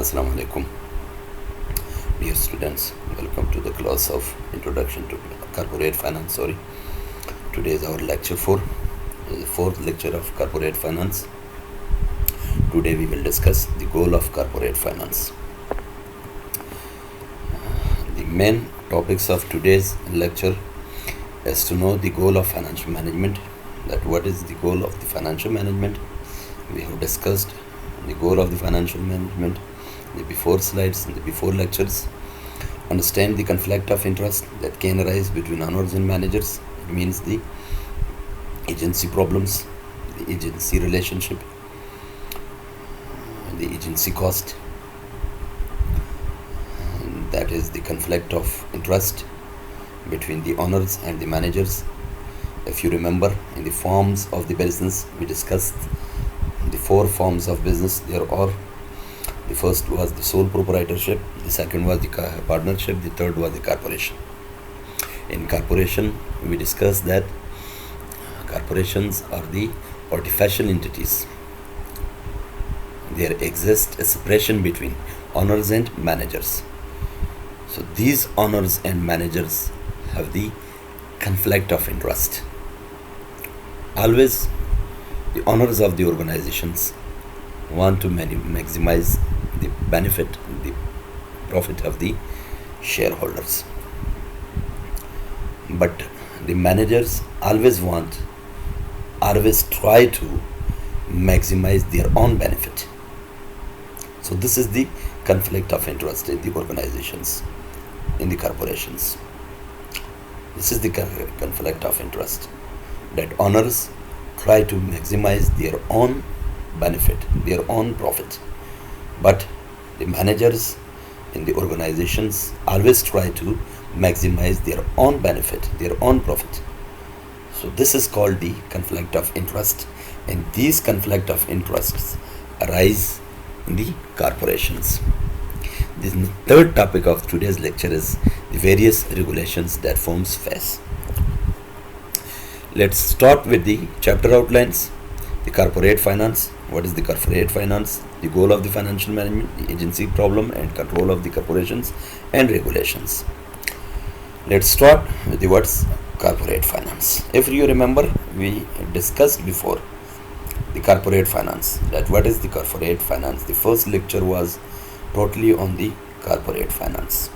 Assalamu alaikum. Dear students, welcome to the class of Introduction to Corporate Finance. Today is our lecture 4, the fourth lecture of Corporate Finance. Today we will discuss the goal of corporate finance. The main topics of today's lecture is to know the goal of financial management. That what is the goal of the financial management? We have discussed the goal of the financial management in the before slides, in the before lectures. Understand the conflict of interest that can arise between owners and managers. It means the agency problems, the agency relationship, the agency cost. And that is the conflict of interest between the owners and the managers. If you remember, in the forms of the business, we discussed the four forms of business there are. The first was the sole proprietorship, the second was the partnership, the third was the corporation. In corporation, we discussed that corporations are the artificial entities. There exists a separation between owners and managers. So these owners and managers have the conflict of interest. Always the owners of the organizations want to maximize the benefit, the profit of the shareholders. But the managers always try to maximize their own benefit. So this is the conflict of interest in the organizations, in the corporations. This is the conflict of interest, that owners try to maximize their own benefit, their own profit. But the managers in the organizations always try to maximize their own benefit, their own profit. So this is called the conflict of interest, and these conflict of interests arise in the corporations. The third topic of today's lecture is the various regulations that firms face. Let's start with the chapter outlines. The corporate finance. What is the corporate finance? The goal of the financial management, the agency problem and control of the corporations, and regulations. Let's start with the words corporate finance. If you remember, we discussed before the corporate finance. That what is the corporate finance? The first lecture was totally on the corporate finance.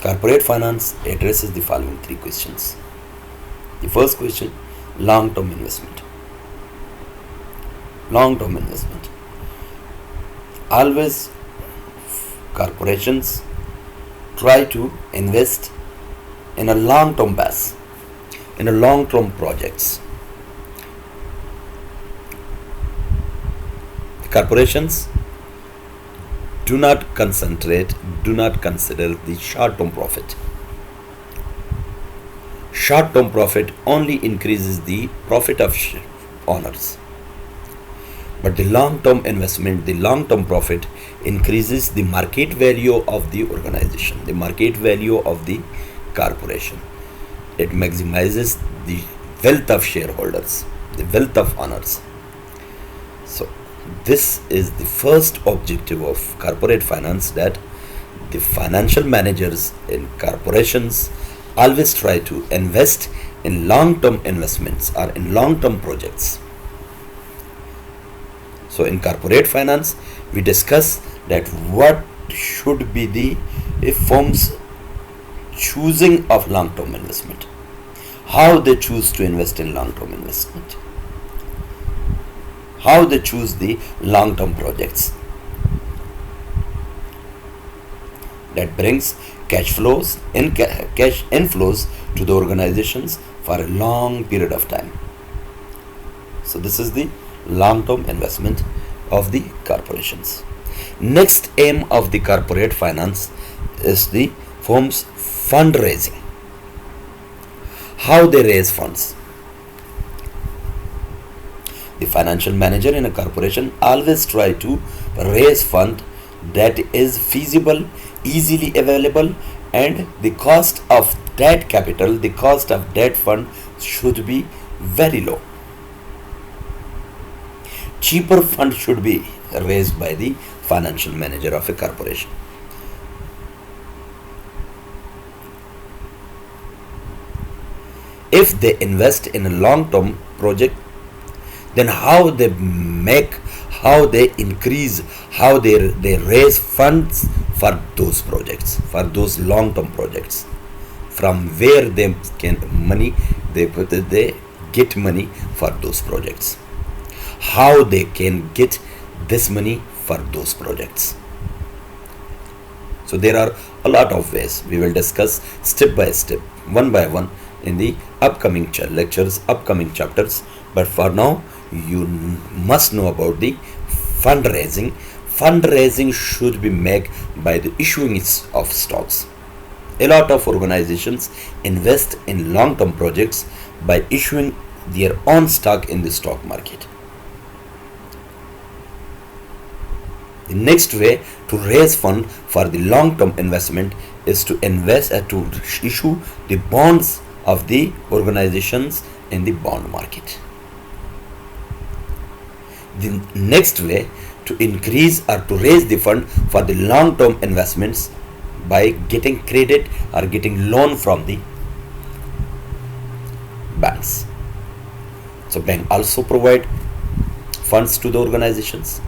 Corporate finance addresses the following three questions. The first question, long-term investment. Long-term investment. Always corporations try to invest in a long-term base, in a long-term projects. The corporations do not consider the short-term profit. Short-term profit only increases the profit of owners. But the long-term investment, the long-term profit increases the market value of the organization, the market value of the corporation. It maximizes the wealth of shareholders, the wealth of owners. So this is the first objective of corporate finance, that the financial managers in corporations always try to invest in long-term investments or in long-term projects. So in corporate finance, we discuss that what should be the firms choosing of long-term investment, how they choose to invest in long-term investment, how they choose the long-term projects that brings cash inflows to the organizations for a long period of time. So this is the long-term investment of the corporations. Next aim of the corporate finance is the firm's fundraising. How they raise funds. The financial manager in a corporation always try to raise fund that is feasible, easily available, and the cost of that capital, the cost of that fund should be very low. Cheaper fund should be raised by the financial manager of a corporation. If they invest in a long term project, then how they increase, how they raise funds for those projects, for those long term projects, from where they can money they get money for those projects, how they can get this money for those projects. So there are a lot of ways. We will discuss step by step, one by one, in the upcoming lectures, upcoming chapters. But for now, you must know about the fundraising. Fundraising should be made by the issuing of stocks. A lot of organizations invest in long-term projects by issuing their own stock in the stock market. The next way to raise fund for the long-term investment is to to issue the bonds of the organizations in the bond market. The next way to increase or to raise the fund for the long-term investments by getting credit or getting loan from the banks. So bank also provide funds to the organizations.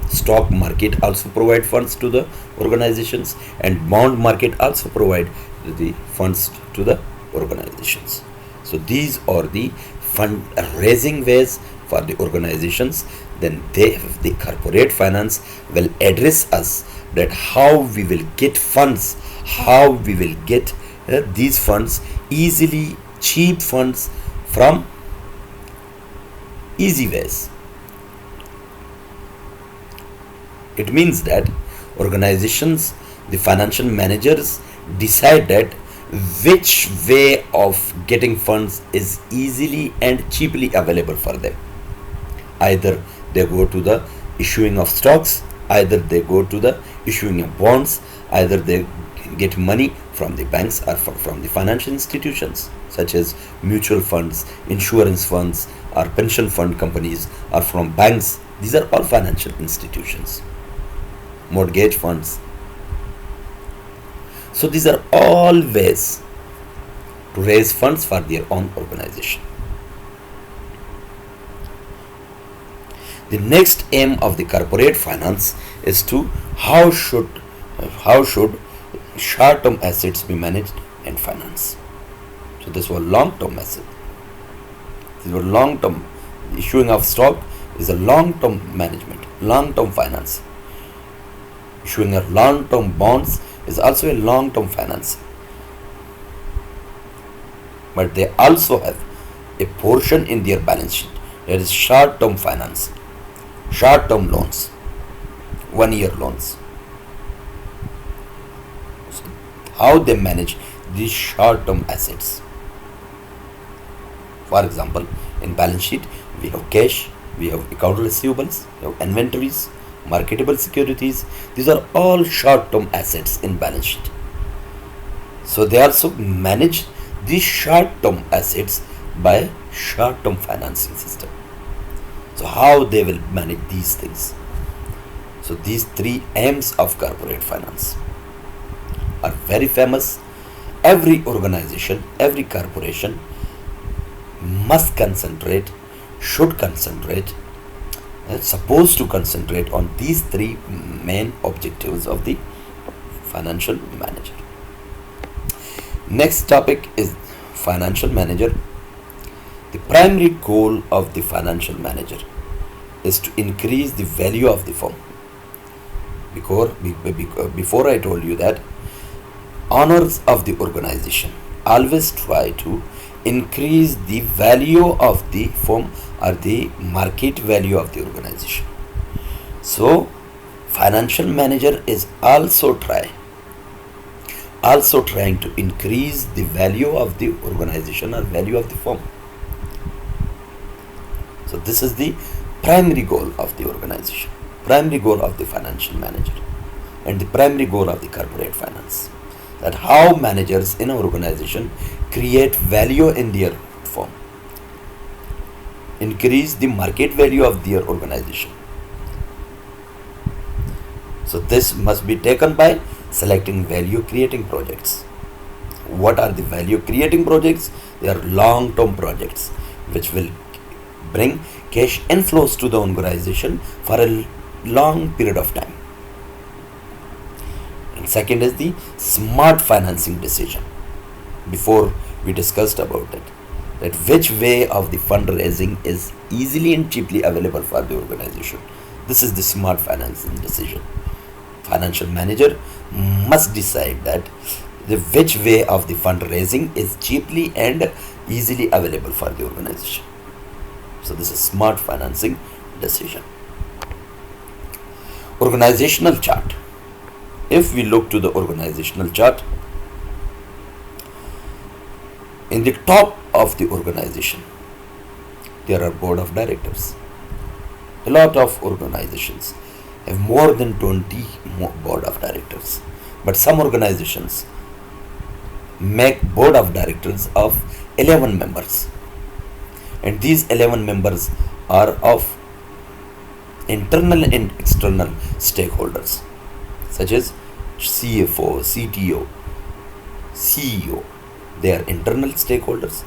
Stock market also provide funds to the organizations, and bond market also provide the funds to the organizations. So these are the fund raising ways for the organizations. Then the corporate finance will address us that how we will get funds, how we will get these funds easily, cheap funds from easy ways. It means that organizations, the financial managers decide that which way of getting funds is easily and cheaply available for them. Either they go to the issuing of stocks, either they go to the issuing of bonds, either they get money from the banks or from the financial institutions such as mutual funds, insurance funds, or pension fund companies, or from banks. These are all financial institutions. Mortgage funds. So these are all ways to raise funds for their own organization. The next aim of the corporate finance is to how should short-term assets be managed and financed. So this was long-term asset. These were long-term. Issuing of stock is a long-term management, long-term finance. Issuing of long-term bonds is also a long-term finance. But they also have a portion in their balance sheet that is short-term finance, short-term loans, 1-year loans. So how they manage these short-term assets. For example, in balance sheet we have cash, we have account receivables, we have inventories, marketable securities. These are all short-term assets in balance sheet. So they also manage these short-term assets by short-term financing system. So how they will manage these things? So these three aims of corporate finance are very famous. Every organization, every corporation must concentrate, should concentrate, supposed to concentrate on these three main objectives of the financial manager. Next topic is financial manager. The primary goal of the financial manager is to increase the value of the firm. Before I told you that owners of the organization always try to increase the value of the firm or the market value of the organization. So financial manager is also trying to increase the value of the organization or value of the firm. So this is the primary goal of the organization, primary goal of the financial manager, and the primary goal of the corporate finance. That how managers in an organization create value in their firm, increase the market value of their organization. So this must be taken by selecting value creating projects. What are the value creating projects? They are long term projects which will bring cash inflows to the organization for a long period of time. And second is the smart financing decision. Before we discussed about it, that which way of the fundraising is easily and cheaply available for the organization. This is the smart financing decision. Financial manager must decide that the which way of the fundraising is cheaply and easily available for the organization. So this is smart financing decision. Organizational chart. If we look to the organizational chart, in the top of the organization, there are board of directors. A lot of organizations have more than 20 board of directors, but some organizations make board of directors of 11 members, and these 11 members are of internal and external stakeholders such as CFO, CTO, CEO. They are internal stakeholders.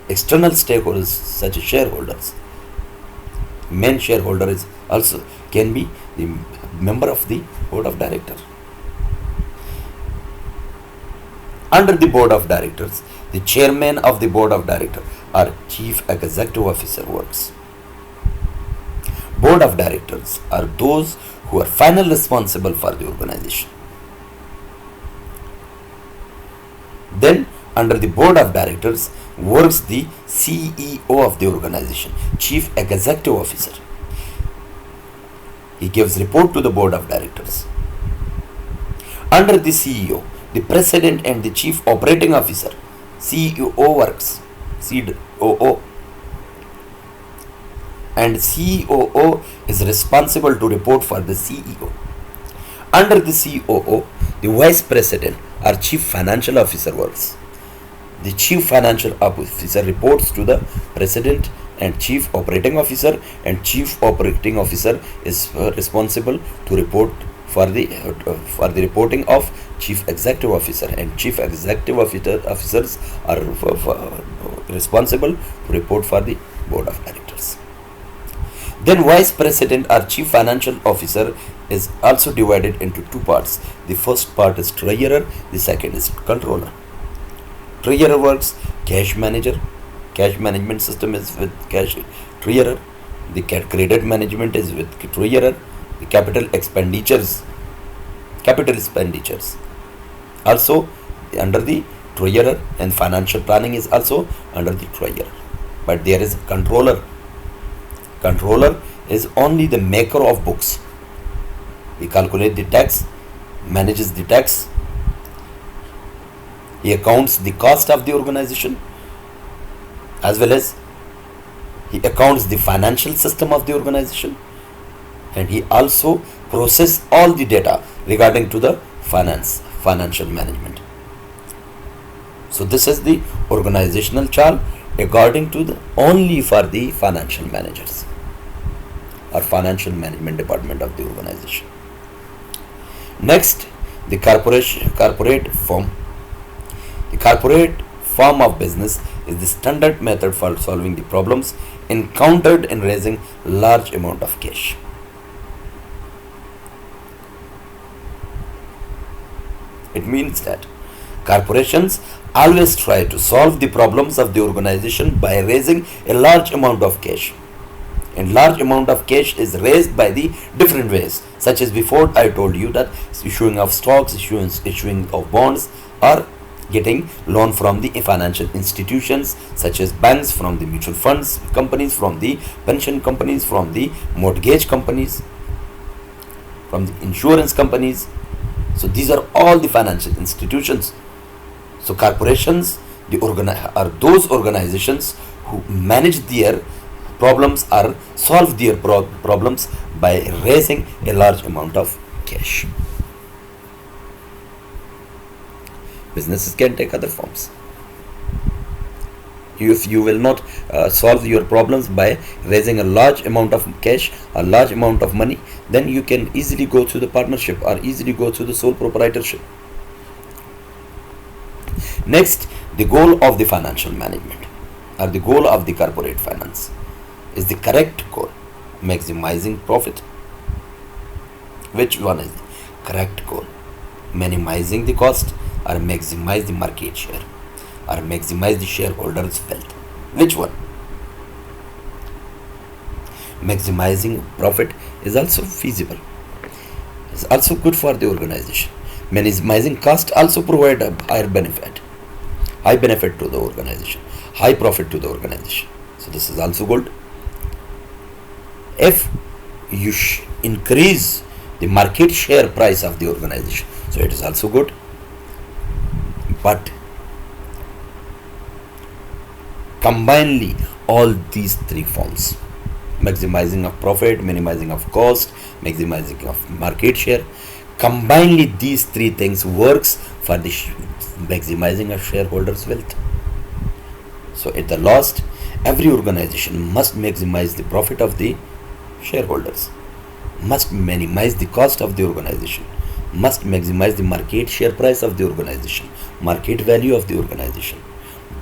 External stakeholders such as shareholders. Main shareholder is also can be the member of the board of directors. Under the board of directors, the chairman of the board of directors or chief executive officer works. Board of directors are those who are final responsible for the organization. Then under the board of directors works the CEO of the organization, chief executive officer. He gives report to the board of directors. Under the CEO, the president and the chief operating officer, CEO works, COO. And COO is responsible to report for the CEO. Under the COO, the vice president or chief financial officer works. The chief financial officer reports to the president and chief operating officer, and chief operating officer is responsible to report for the reporting of chief executive officer, and chief executive officers are responsible to report for the board of directors. Then vice president or chief financial officer is also divided into two parts. The first part is treasurer, the second is controller. Treasurer works cash manager. Cash management system is with cash treasurer. The credit management is with treasurer. The capital expenditures also under the treasurer, and financial planning is also under the treasurer. But there is a controller. Controller is only the maker of books. He calculates the tax, manages the tax, he accounts the cost of the organization, as well as he accounts the financial system of the organization, and he also processes all the data regarding to the financial management. So this is the organizational chart according to the only for the financial managers or financial management department of the organization. Next, the corporate form. The corporate form of business is the standard method for solving the problems encountered in raising large amount of cash. It means that corporations always try to solve the problems of the organization by raising a large amount of cash. And large amount of cash is raised by the different ways, such as before I told you that issuing of stocks, issuing of bonds, or getting loan from the financial institutions such as banks, from the mutual funds companies, from the pension companies, from the mortgage companies, from the insurance companies. So these are all the financial institutions. So corporations are those organizations who manage their problems or solve their problems by raising a large amount of cash. Businesses can take other forms. If you will not solve your problems by raising a large amount of cash, a large amount of money, then you can easily go to the partnership or easily go to the sole proprietorship. Next, the goal of the financial management or the goal of the corporate finance is the correct goal, maximizing profit. Which one is the correct goal? Minimizing the cost or maximize the market share or maximize the shareholders' wealth? Which one? Maximizing profit is also feasible. It's also good for the organization. Minimizing cost also provide a high benefit to the organization, high profit to the organization. So this is also good. If you increase the market share price of the organization, so it is also good. But combinedly, all these three forms, maximizing of profit, minimizing of cost, maximizing of market share, combinedly these three things works for the maximizing of shareholders' wealth. So at the last, every organization must maximize the profit of the shareholders, must minimize the cost of the organization, must maximize the market share price of the organization, market value of the organization,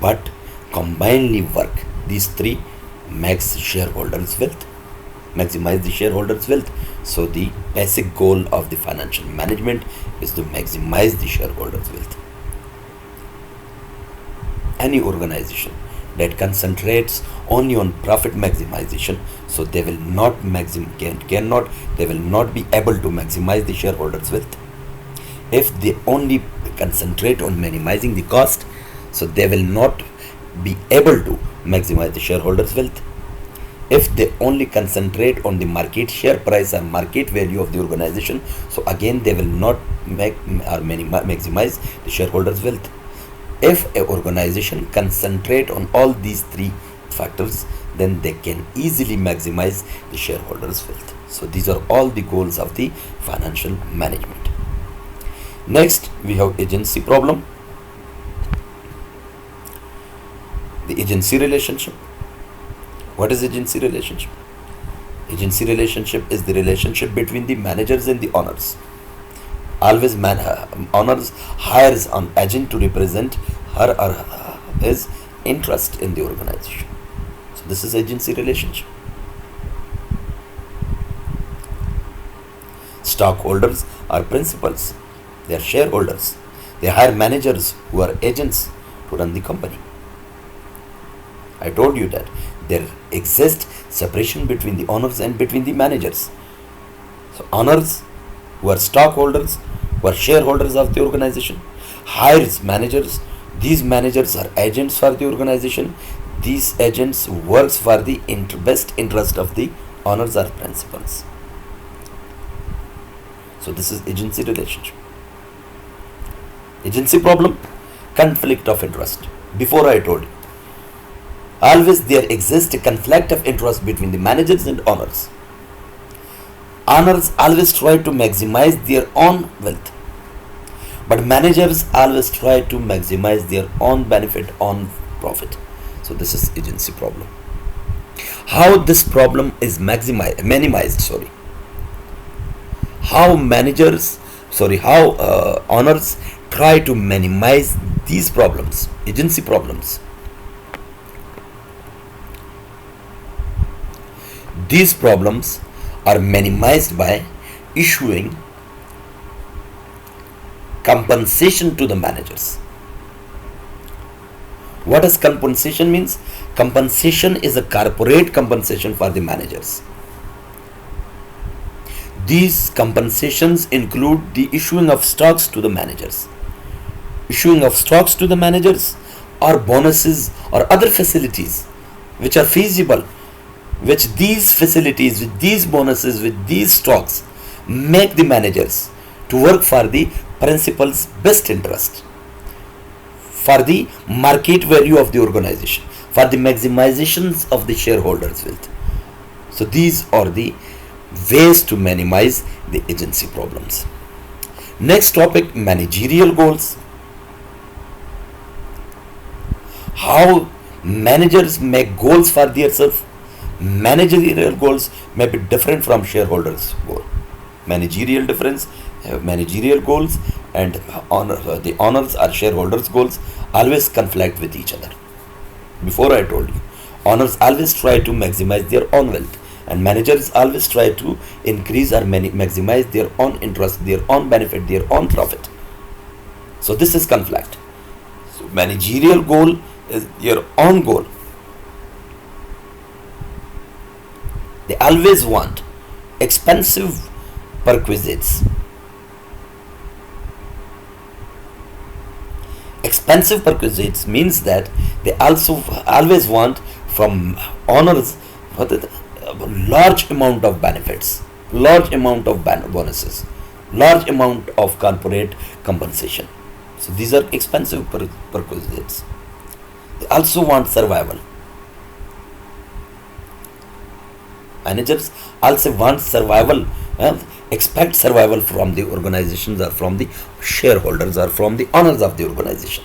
but combinedly work these three, max shareholders wealth, maximize the shareholders wealth. So the basic goal of the financial management is to maximize the shareholders wealth. Any organization that concentrates only on profit maximization, so they will not they will not be able to maximize the shareholders wealth. If they only concentrate on minimizing the cost, so they will not be able to maximize the shareholders wealth. If they only concentrate on the market share price and market value of the organization, so again they will not maximize the shareholders wealth. If an organization concentrate on all these three factors, then they can easily maximize the shareholders wealth. So these are all the goals of the financial management. Next, we have agency problem. The agency relationship. What is agency relationship? Agency relationship is the relationship between the managers and the owners. Always owners hires an agent to represent her or his interest in the organization. So this is agency relationship. Stockholders are principals. They are shareholders. They hire managers who are agents to run the company. I told you that there exists separation between the owners and between the managers. So owners who are stockholders, who are shareholders of the organization, hires managers. These managers are agents for the organization. These agents works for the best interest of the owners or principals. So this is agency relationship. Agency problem, conflict of interest. Before I told you, always there exists a conflict of interest between the managers and owners. Owners always try to maximize their own wealth, but managers always try to maximize their own benefit, own profit. So this is agency problem. How this problem is minimized? How owners try to minimize these problems, agency problems. These problems are minimized by issuing compensation to the managers. What does compensation means? Compensation is a corporate compensation for the managers. These compensations include the issuing of stocks to the managers. Issuing of stocks to the managers or bonuses or other facilities which are feasible, which these facilities, with these bonuses, with these stocks, make the managers to work for the principal's best interest, for the market value of the organization, for the maximizations of the shareholders' wealth. So these are the ways to minimize the agency problems. Next topic, managerial goals. How Managers make goals for themselves. Managerial goals may be different from shareholders' goal. Managerial goals and the owners or shareholders' goals always conflict with each other. Before I told you, owners always try to maximize their own wealth, and managers always try to increase or maximize their own interest, their own benefit, their own profit. So this is conflict. So managerial goal is your own goal. They always want expensive perquisites. Expensive perquisites means that they also always want from owners large amount of benefits, large amount of bonuses, large amount of corporate compensation. So these are expensive perquisites. They also want survival. Managers also want survival, expect survival from the organizations or from the shareholders or from the owners of the organization.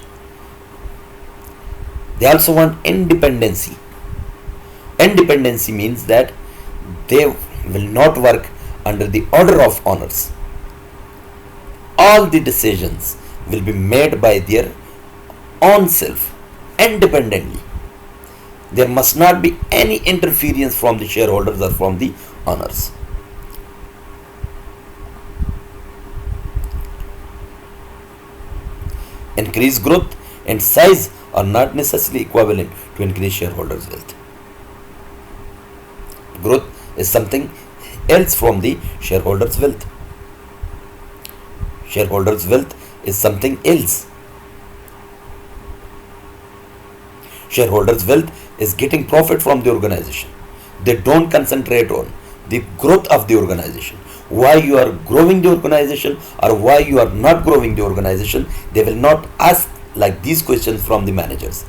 They also want independency. Independency means that they will not work under the order of owners. All the decisions will be made by their own self, independently. There must not be any interference from the shareholders or from the owners. Increased growth and size are not necessarily equivalent to increased shareholders' wealth. Growth is something else from the shareholders' wealth. Shareholders' wealth is something else. Shareholders' wealth is getting profit from the organization. They don't concentrate on the growth of the organization. Why you are growing the organization or why you are not growing the organization, they will not ask like these questions from the managers.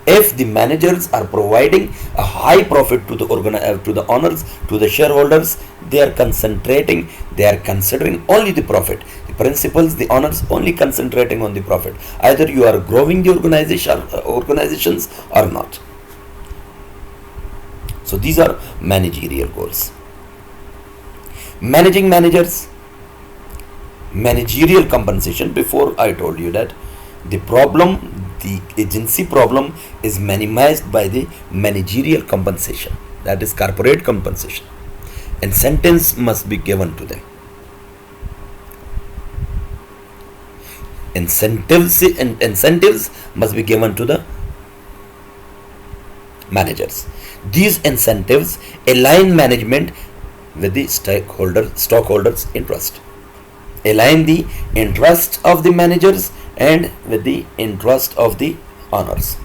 If the managers are providing a high profit to the to the owners, to the shareholders, they are concentrating, they are considering only the profit. The principals, the owners only concentrating on the profit. Either you are growing the organizations or not. So these are managerial goals. Managing managers, managerial compensation. Before I told you that the agency problem is minimized by the managerial compensation, that is corporate compensation. Incentives must be given to them. Incentives must be given to the managers. These incentives align management with the stockholders' interest. Align the interest of the managers and with the interest of the owners.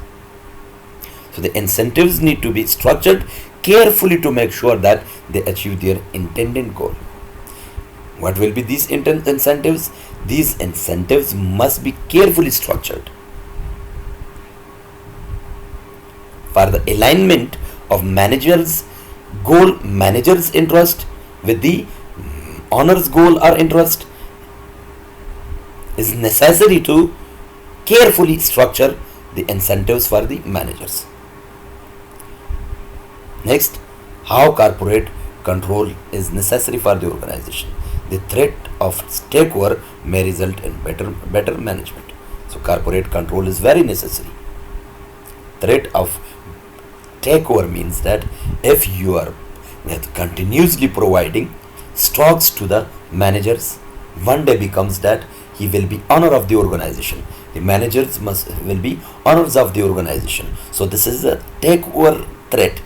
So the incentives need to be structured carefully to make sure that they achieve their intended goal. What will be these incentives? These incentives must be carefully structured for the alignment of managers' goal, managers' interest with the owner's goal or interest. Is necessary to carefully structure the incentives for the managers. Next, how corporate control is necessary for the organization. The threat of takeover may result in better management. So corporate control is very necessary. Threat of takeover means that if you are continuously providing stocks to the managers, one day becomes that he will be owner of the organization. The managers will be owners of the organization. So this is a takeover threat.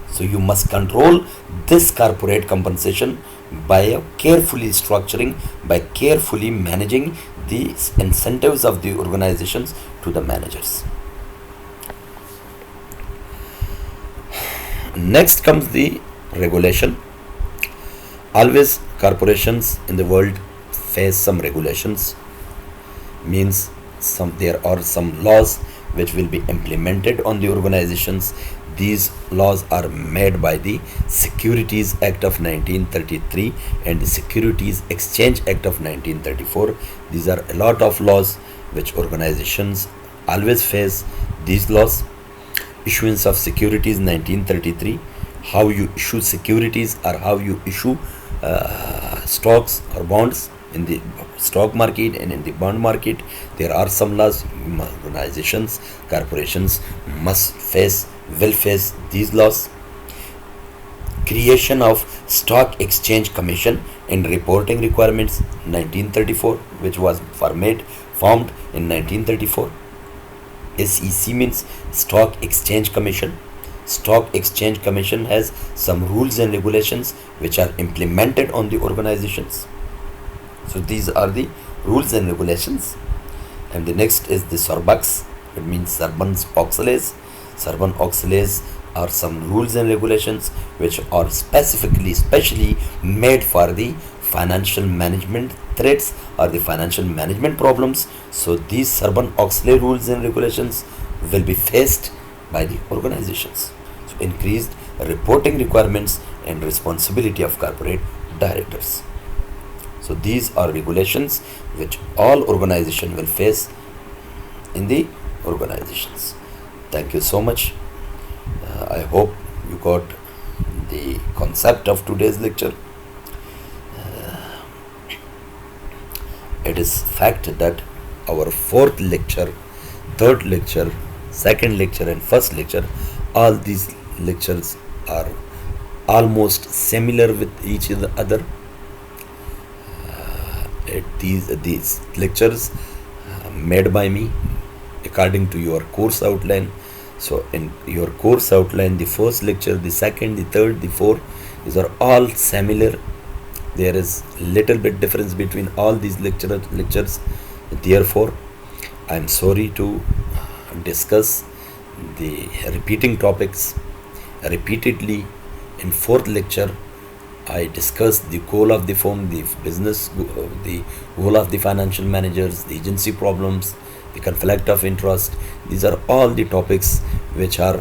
So you must control this corporate compensation by carefully structuring, by carefully managing the incentives of the organizations to the managers. Next comes the regulation. Always corporations in the world face some regulations, means there are some laws which will be implemented on the organizations. These laws are made by the Securities Act of 1933 and the Securities Exchange Act of 1934. These are a lot of laws which organizations always face. these laws. Issuance of securities 1933, how you issue securities or how you issue stocks or bonds in the stock market and in the bond market. There are some laws. Organizations, corporations will face these laws. Creation of Stock Exchange Commission and reporting requirements 1934, which was formed in 1934. SEC means Stock Exchange Commission. Stock Exchange Commission has some rules and regulations which are implemented on the organizations. So these are the rules and regulations. And the next is the SORBUX. It means Sarbanes-Oxley. Sarbanes-Oxley are some rules and regulations which are specially made for the financial management threats or the financial management problems. So these Sarbanes-Oxley rules and regulations will be faced by the organizations. So increased reporting requirements and responsibility of corporate directors. So these are regulations which all organization will face in the organizations. Thank you so much. I hope you got the concept of today's lecture. It is fact that our fourth lecture, third lecture, second lecture and first lecture, all these lectures are almost similar with each other. These lectures made by me according to your course outline. So in your course outline, the first lecture, the second, the third, the fourth, these are all similar. There is little bit difference between all these lectures. Therefore, I am sorry to discuss the repeating topics repeatedly. In fourth lecture, I discussed the goal of the firm, the business, the goal of the financial managers, the agency problems, the conflict of interest. These are all the topics which are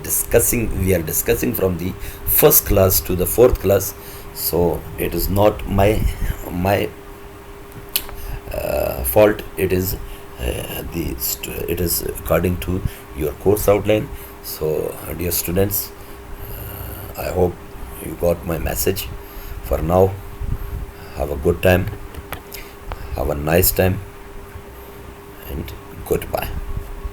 discussing. We are discussing from the first class to the fourth class. So it is not my fault. It is it is according to your course outline. So dear students, I hope you got my message. For now, have a good time, have a nice time, and goodbye.